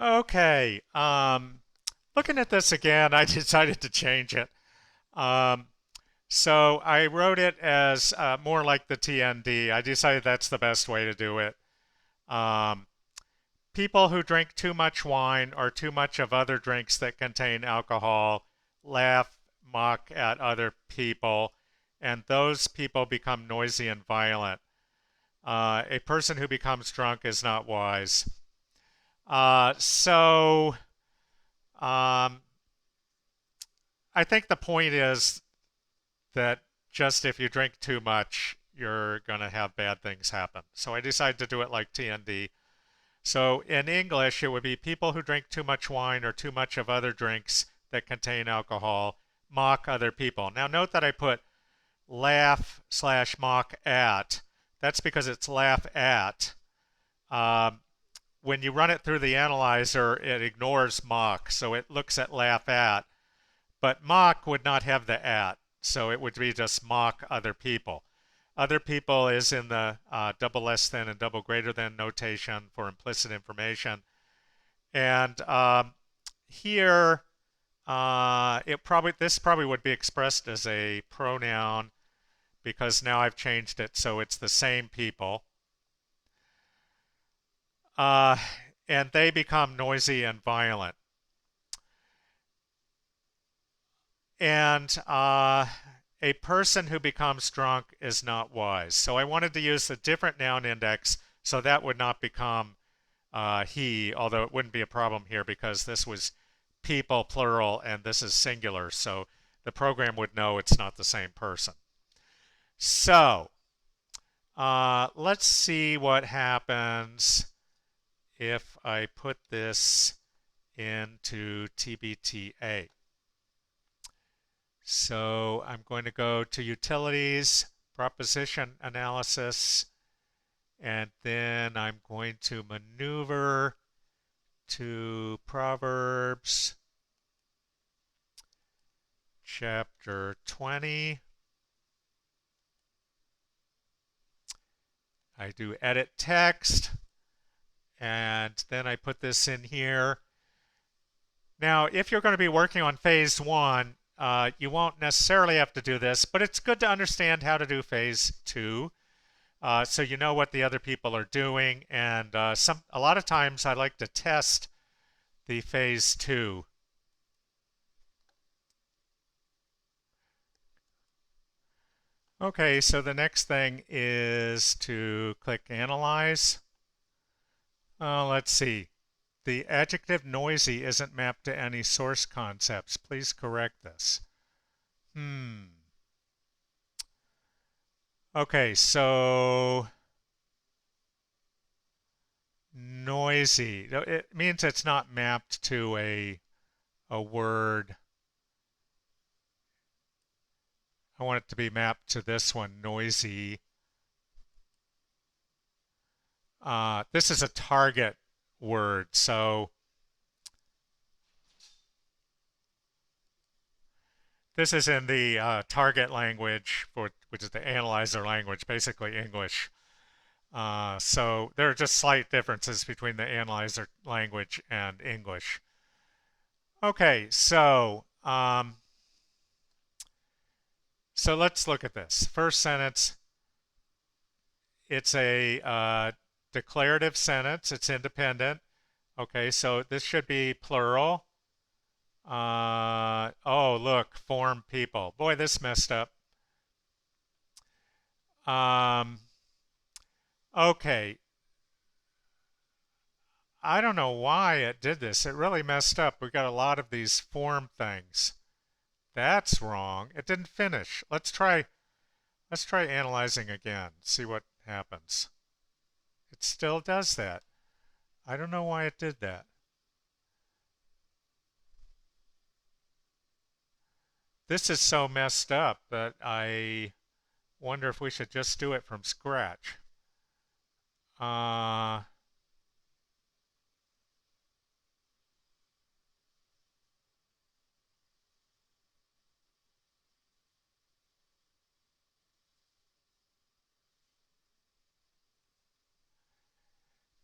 Okay. Looking at this again, I decided to change it. Um, so I wrote it as more like the TND. I decided that's the best way to do it. Um, People who drink too much wine or too much of other drinks that contain alcohol laugh, mock at other people, and those people become noisy and violent. A person who becomes drunk is not wise. So um, I think the point is that just if you drink too much, you're going to have bad things happen. So I decided to do it like TND. So in English, it would be people who drink too much wine or too much of other drinks that contain alcohol mock other people. Now note that I put laugh slash mock at. That's because it's laugh at. Um, when you run it through the analyzer, it ignores mock, so it looks at laugh at. But mock would not have the at, so it would be just mock other people. Other people is in the double less than and double greater than notation for implicit information. And here, this probably would be expressed as a pronoun because now I've changed it so it's the same people. Uh, and they become noisy and violent. And a person who becomes drunk is not wise. So I wanted to use a different noun index so that would not become he, although it wouldn't be a problem here because this was people plural and this is singular. So the program would know it's not the same person. So let's see what happens if I put this into TBTA. So I'm going to go to Utilities, Proposition Analysis, and then I'm going to maneuver to Proverbs chapter 20. I do edit text, and then I put this in here. Now, if you're going to be working on phase one, you won't necessarily have to do this, but it's good to understand how to do phase two. So you know what the other people are doing, and a lot of times I like to test the phase two. Okay, so the next thing is to click Analyze. Let's see. The adjective noisy isn't mapped to any source concepts. Please correct this. Okay, so noisy. It means it's not mapped to a word. I want it to be mapped to this one, noisy. This is a target word, so this is in the target language, which is the analyzer language, basically English. So there are just slight differences between the analyzer language and English. Okay, so let's look at this. First sentence, it's a declarative sentence. It's independent. Okay, so this should be plural. Oh, look, form people. Boy, this messed up. Um, okay, I don't know why it did this. It really messed up. We got a lot of these form things. That's wrong. It didn't finish. Let's try analyzing again. See what happens. It still does that. I don't know why it did that. This is so messed up that I wonder if we should just do it from scratch. Uh,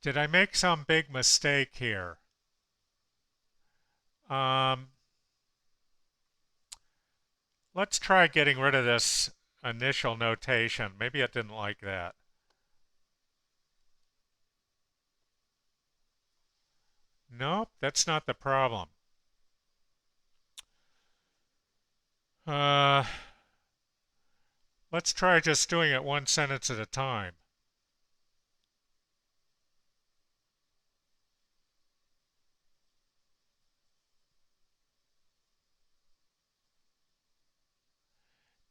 did I make some big mistake here? Um, let's try getting rid of this initial notation. Maybe it didn't like that. Nope, that's not the problem. Uh, let's try just doing it one sentence at a time.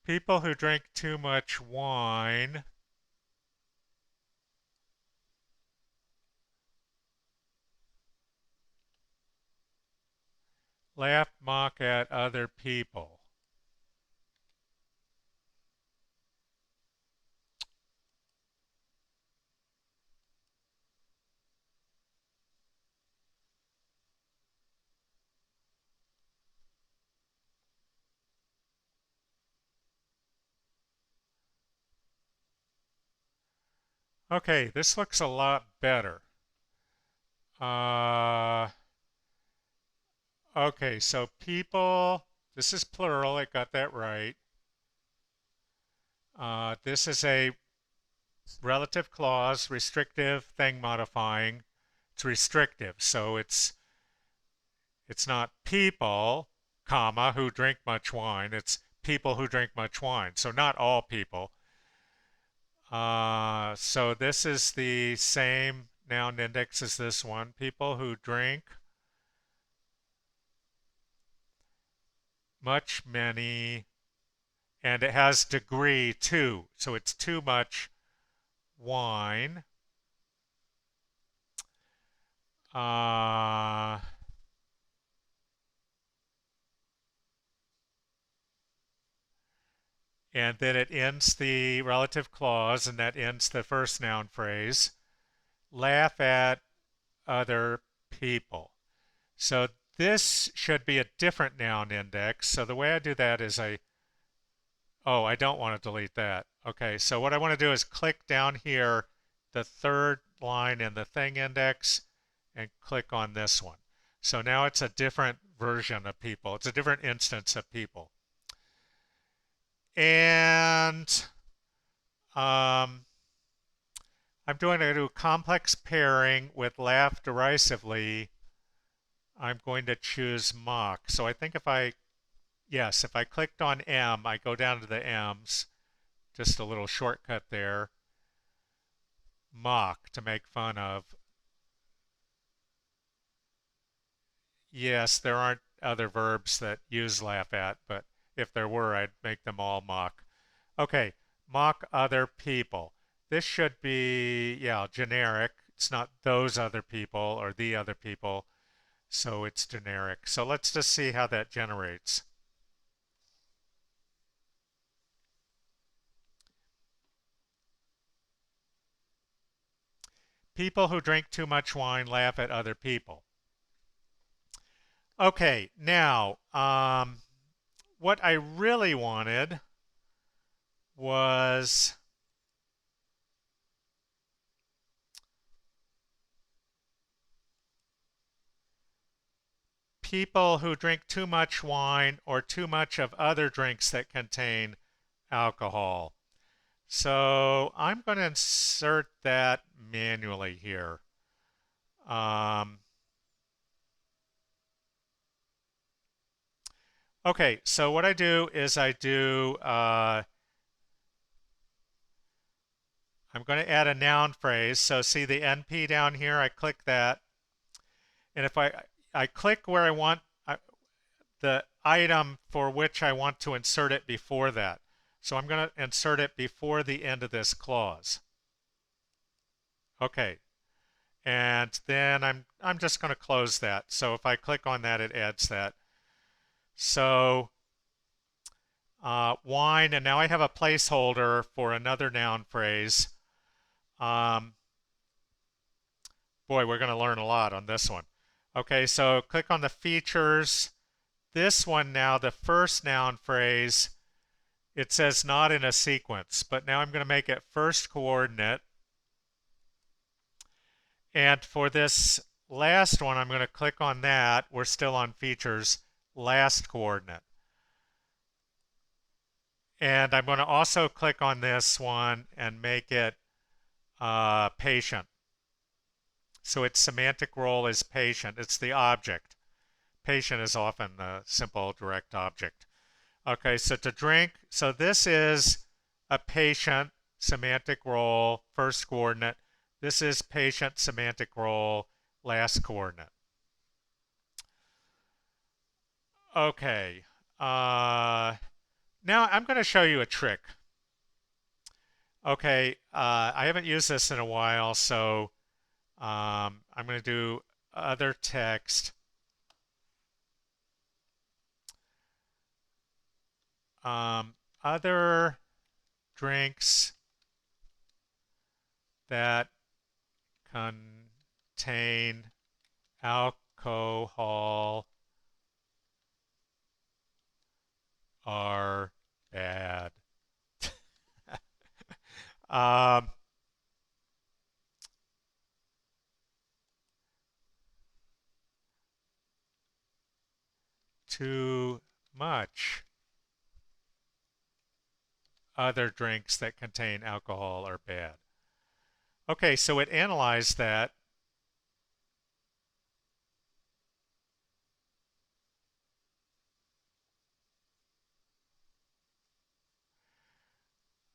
People who drink too much wine laugh, mock at other people. Okay, this looks a lot better. Uh, okay, so people, this is plural, I got that right. This is a relative clause, restrictive thing modifying. It's restrictive, so it's not people, comma, who drink much wine. It's people who drink much wine. So not all people. So this is the same noun index as this one. People who drink much, many, and it has degree too. So it's too much wine. Uh, and then it ends the relative clause, and that ends the first noun phrase. Laugh at other people. So this should be a different noun index. So the way I do that is oh, I don't want to delete that. Okay, so what I want to do is click down here, the third line in the thing index, and click on this one. So now it's a different version of people. It's a different instance of people. And um, I'm going to do complex pairing with laugh derisively. I'm going to choose mock. So I think yes, if I clicked on M, I go down to the M's, just a little shortcut there. Mock, to make fun of. Yes, there aren't other verbs that use laugh at, but if there were, I'd make them all mock. Okay, mock other people. This should be, yeah, generic. It's not those other people or the other people, so it's generic. So let's just see how that generates. People who drink too much wine laugh at other people. Okay, now, what I really wanted was people who drink too much wine or too much of other drinks that contain alcohol. So I'm going to insert that manually here. Um, okay, so what I do is I'm going to add a noun phrase. So see the NP down here, I click that. And if I click where I want the item for which I want to insert it before that. So I'm going to insert it before the end of this clause. Okay, and then I'm just going to close that. So if I click on that, it adds that. So wine, and now I have a placeholder for another noun phrase. Um, boy, we're going to learn a lot on this one. Okay, so click on the features. This one now, the first noun phrase, it says not in a sequence, but now I'm going to make it first coordinate. And for this last one, I'm going to click on that. We're still on features, last coordinate. And I'm going to also click on this one and make it patient. So its semantic role is patient. It's the object. Patient is often the simple direct object. Okay, so to drink, so this is a patient semantic role, first coordinate. This is patient semantic role, last coordinate. Okay, now I'm going to show you a trick. Okay, I haven't used this in a while, so I'm going to do other text. Other drinks that contain alcohol are bad. um, too much. Other drinks that contain alcohol are bad. Okay, so it analyzed that.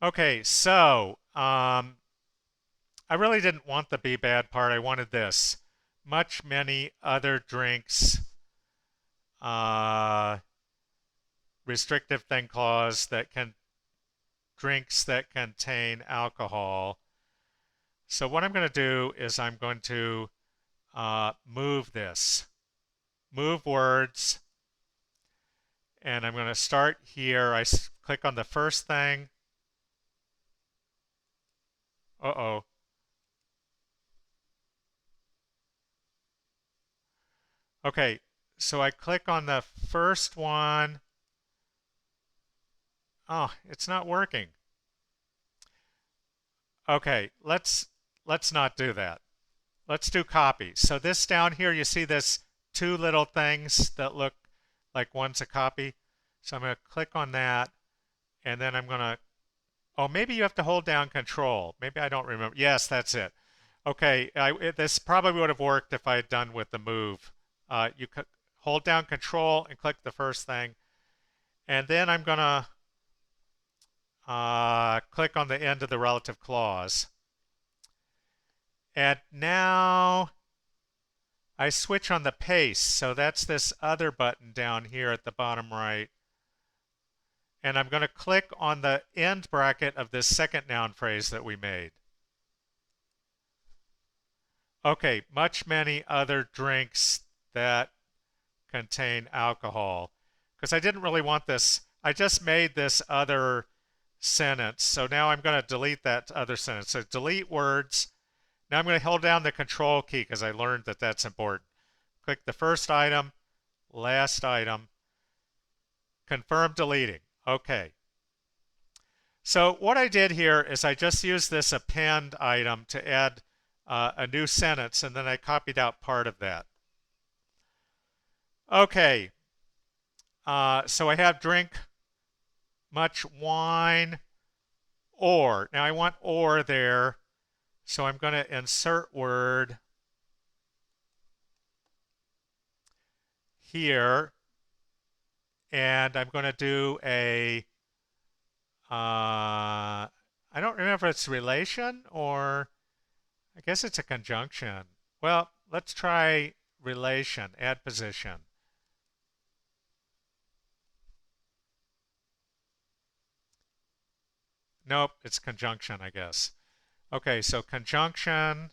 Okay, so I really didn't want the be bad part. I wanted this. Much, many other drinks, uh, restrictive thing clause that can drinks that contain alcohol. So what I'm going to do is I'm going to move this, move words, and I'm going to start here. I click on the first thing. Uh-oh. Okay, so I click on the first one. Oh, it's not working. Okay, let's not do that. Let's do copy. So this down here, you see this two little things that look like one's a copy. So I'm going to click on that, and then I'm going to, oh, maybe you have to hold down control. Maybe I don't remember. Yes, that's it. Okay, this probably would have worked if I had done with the move. You could hold down control and click the first thing, and then I'm going to click on the end of the relative clause. And now I switch on the paste. So that's this other button down here at the bottom right. And I'm going to click on the end bracket of this second noun phrase that we made. Okay, much many other drinks that contain alcohol. Because I didn't really want this. I just made this other sentence. So now I'm going to delete that other sentence. So delete words. Now I'm going to hold down the control key because I learned that that's important. Click the first item, last item, confirm deleting. Okay. So what I did here is I just used this append item to add a new sentence, and then I copied out part of that. Okay. So I have drink much wine or. Now I want or there, so I'm going to insert word here, and I'm going to do a I don't remember if it's relation or I guess it's a conjunction. Well, let's try relation, add position. Nope, it's conjunction, I guess. Okay, so conjunction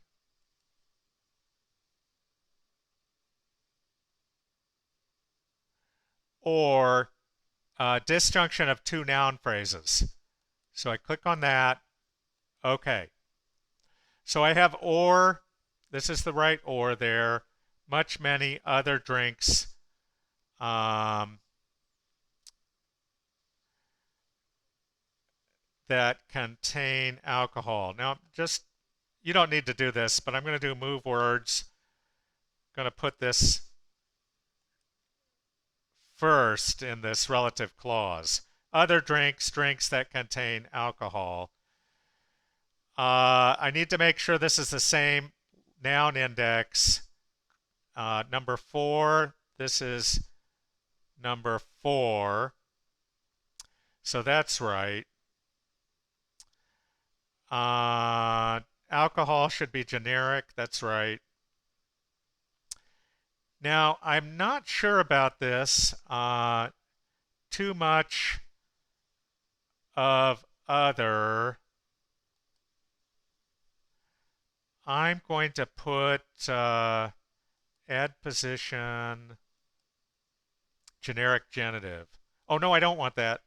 or disjunction of two noun phrases. So I click on that. Okay. So I have or, this is the right or there, much, many other drinks that contain alcohol. Now, just, you don't need to do this, but I'm going to do move words. going to put this first in this relative clause. Other drinks, drinks that contain alcohol. I need to make sure this is the same noun index. Number 4, this is number 4. So that's right. Alcohol should be generic. That's right. Now, I'm not sure about this. Too much of other. I'm going to put add position generic genitive. Oh, no, I don't want that.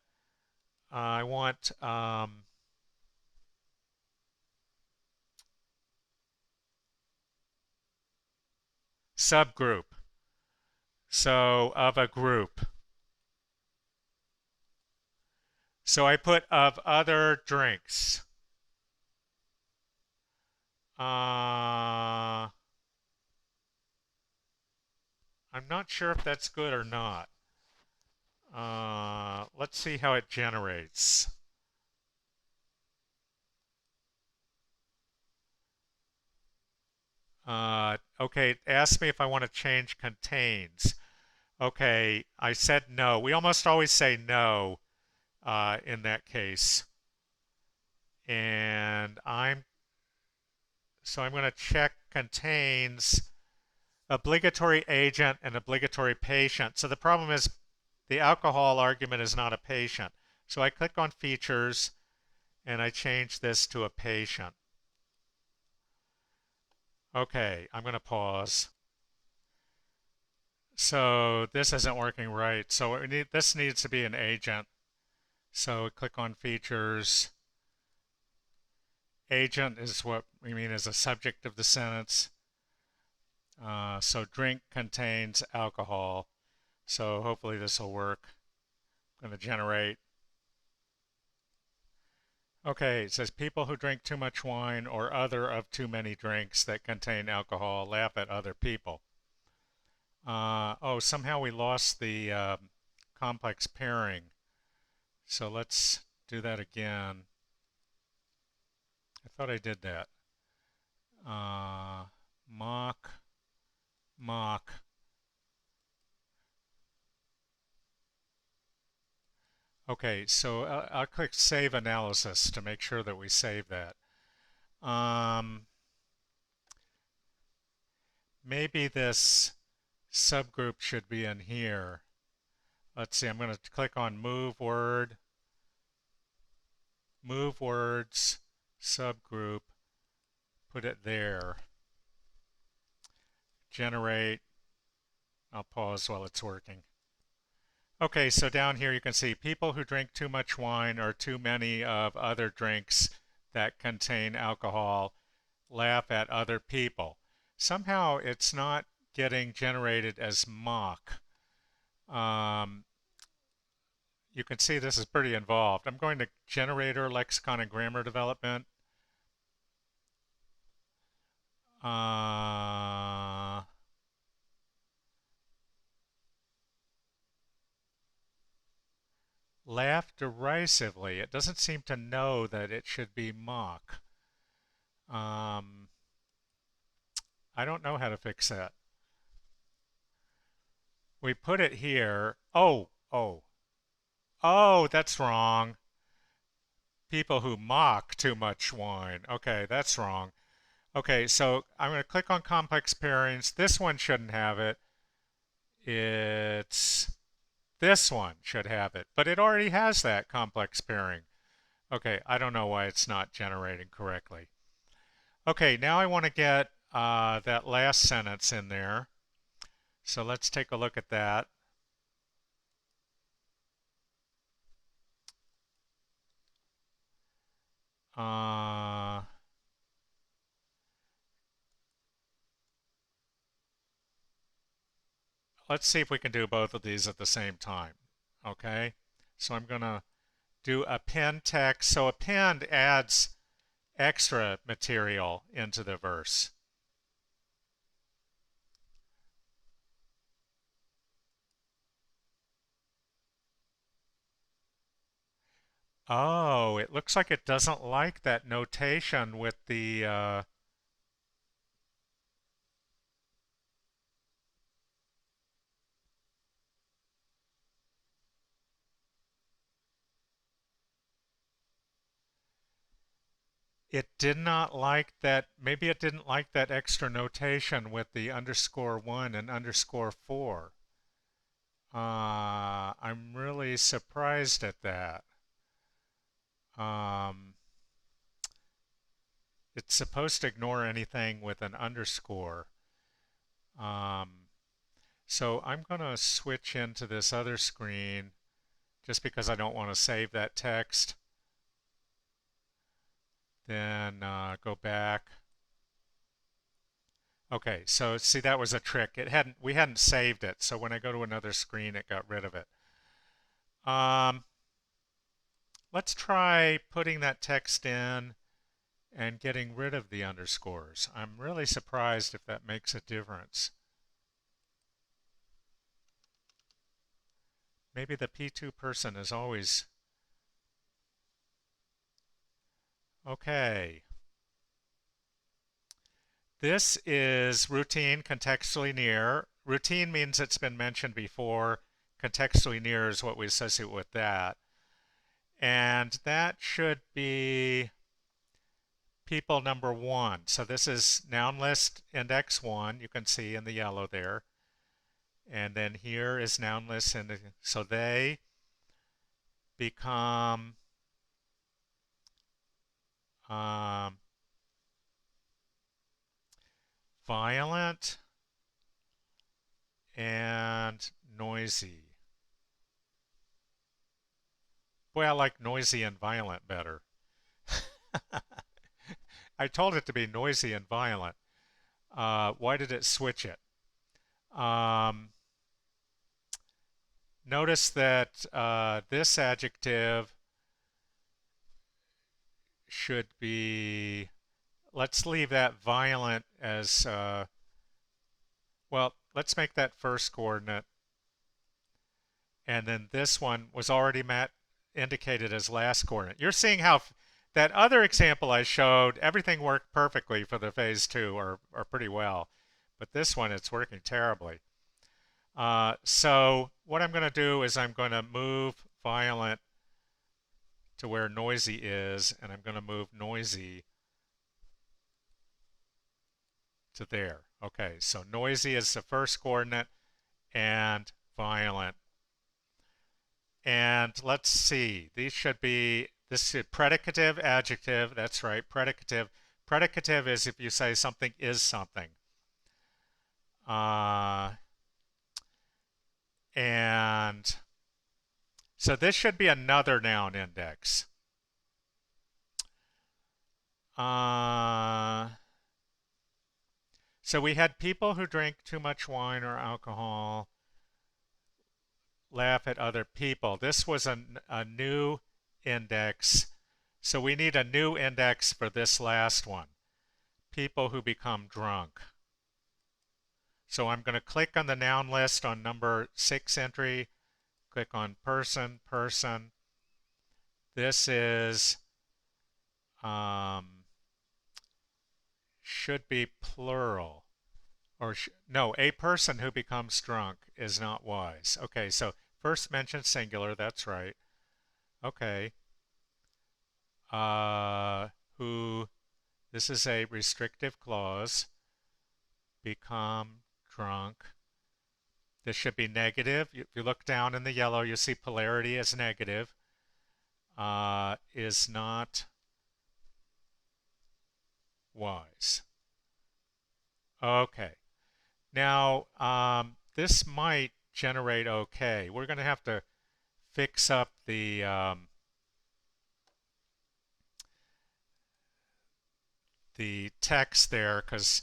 I want subgroup. So of a group. So I put of other drinks. I'm not sure if that's good or not. Let's see how it generates. Okay, it asked me if I want to change contains. Okay, I said no. We almost always say no in that case. And I'm going to check contains obligatory agent and obligatory patient. So the problem is the alcohol argument is not a patient. So I click on features and I change this to a patient. Okay, I'm going to pause. So this isn't working right. So this needs to be an agent. So click on features. Agent is what we mean as a subject of the sentence. So drink contains alcohol. So hopefully this will work. I'm going to generate. Okay, it says people who drink too much wine or other of too many drinks that contain alcohol laugh at other people. Oh, somehow we lost the complex pairing. So let's do that again. I thought I did that. Mock, mock. Okay, so I'll click Save Analysis to make sure that we save that. Maybe this subgroup should be in here. Let's see, I'm going to click on Move Word, Move Words, Subgroup, put it there. Generate. I'll pause while it's working. Okay, so down here you can see people who drink too much wine or too many of other drinks that contain alcohol laugh at other people. Somehow it's not getting generated as mock. You can see this is pretty involved. I'm going to generator, lexicon, and grammar development. Laugh derisively. It doesn't seem to know that it should be mock. I don't know how to fix that. We put it here. Oh, that's wrong. People who mock too much wine. Okay, that's wrong. Okay, so I'm going to click on complex pairings. This one shouldn't have it. It's this one should have it, but it already has that complex pairing. Okay, I don't know why it's not generating correctly. Okay, now I want to get that last sentence in there. So let's take a look at that. Let's see if we can do both of these at the same time. Okay, so I'm going to do append text. So append adds extra material into the verse. Oh, it looks like it doesn't like that notation with the it did not like that. Maybe it didn't like that extra notation with the underscore one and underscore four. I'm really surprised at that. Um, it's supposed to ignore anything with an underscore. Um, so I'm going to switch into this other screen just because I don't want to save that text. Then go back. Okay, so see that was a trick. We hadn't saved it, so when I go to another screen, it got rid of it. Um, let's try putting that text in and getting rid of the underscores. I'm really surprised if that makes a difference. Maybe the P2 person is always okay. This is routine contextually near. Routine means it's been mentioned before. Contextually near is what we associate with that. And that should be people number one. So this is noun list index one, you can see in the yellow there. And then here is noun list index. So they become um, violent and noisy. Boy, I like noisy and violent better. I told it to be noisy and violent. Why did it switch it? Um, notice that this adjective should be, let's leave that violent as, well, let's make that first coordinate. And then this one was already indicated as last coordinate. You're seeing how that other example I showed, everything worked perfectly for the phase two or pretty well. But this one, it's working terribly. So what I'm going to do is I'm going to move violent to where noisy is, and I'm going to move noisy to there. Okay, so noisy is the first coordinate and violent. And let's see, these should be, this is predicative, adjective, that's right, predicative. Predicative is if you say something is something. Uh, and so this should be another noun index. Uh, so we had people who drink too much wine or alcohol laugh at other people. This was a new index. So we need a new index for this last one. People who become drunk. So I'm going to click on the noun list on number 6 entry, click on person, person. This is, um, should be plural. Or no, a person who becomes drunk is not wise. Okay, so first mention singular, that's right. Okay. Uh, who, this is a restrictive clause, become drunk. This should be negative. If you look down in the yellow, you see polarity is negative. Is not wise. Okay. Now, this might generate okay. We're going to have to fix up the text there because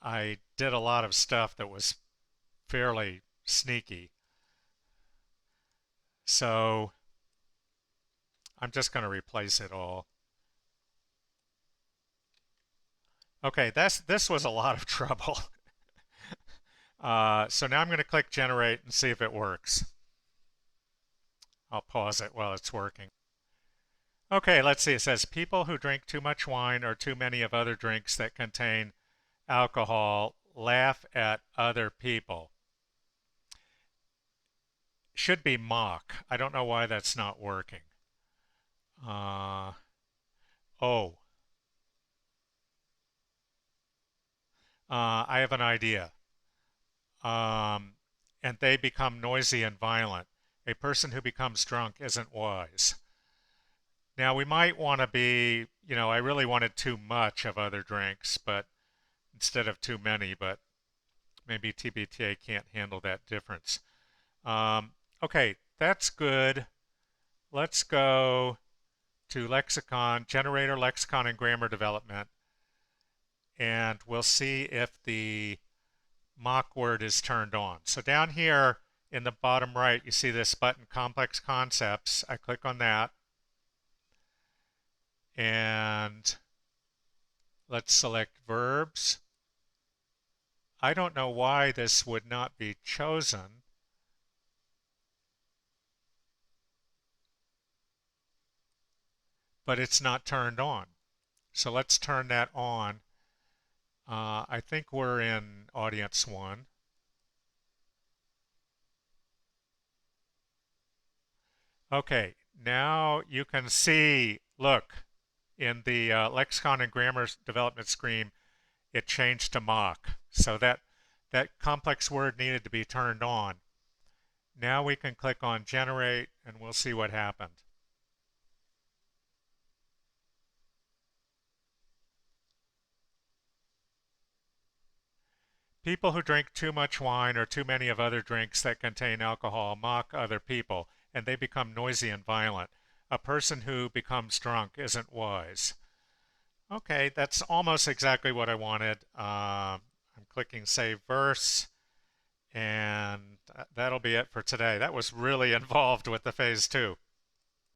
I did a lot of stuff that was fairly sneaky. So I'm just going to replace it all. Okay, this was a lot of trouble. So now I'm going to click generate and see if it works. I'll pause it while it's working. Okay, let's see. It says people who drink too much wine or too many of other drinks that contain alcohol laugh at other people. Should be mock. I don't know why that's not working. Uh, oh, I have an idea. Um, and they become noisy and violent. A person who becomes drunk isn't wise. Now, we might want to be, I really wanted too much of other drinks, but instead of too many, but maybe TBTA can't handle that difference. Okay, that's good. Let's go to lexicon, generator, lexicon, and grammar development, and we'll see if the mock word is turned on. So down here in the bottom right, you see this button, complex concepts. I click on that, and let's select verbs. I don't know why this would not be chosen, but it's not turned on. So let's turn that on. I think we're in audience one. Okay, now you can see, look, in the lexicon and grammar development screen, it changed to mock. So that complex word needed to be turned on. Now we can click on generate and we'll see what happened. People who drink too much wine or too many of other drinks that contain alcohol mock other people, and they become noisy and violent. A person who becomes drunk isn't wise. Okay, that's almost exactly what I wanted. I'm clicking Save Verse, and that'll be it for today. That was really involved with the phase two.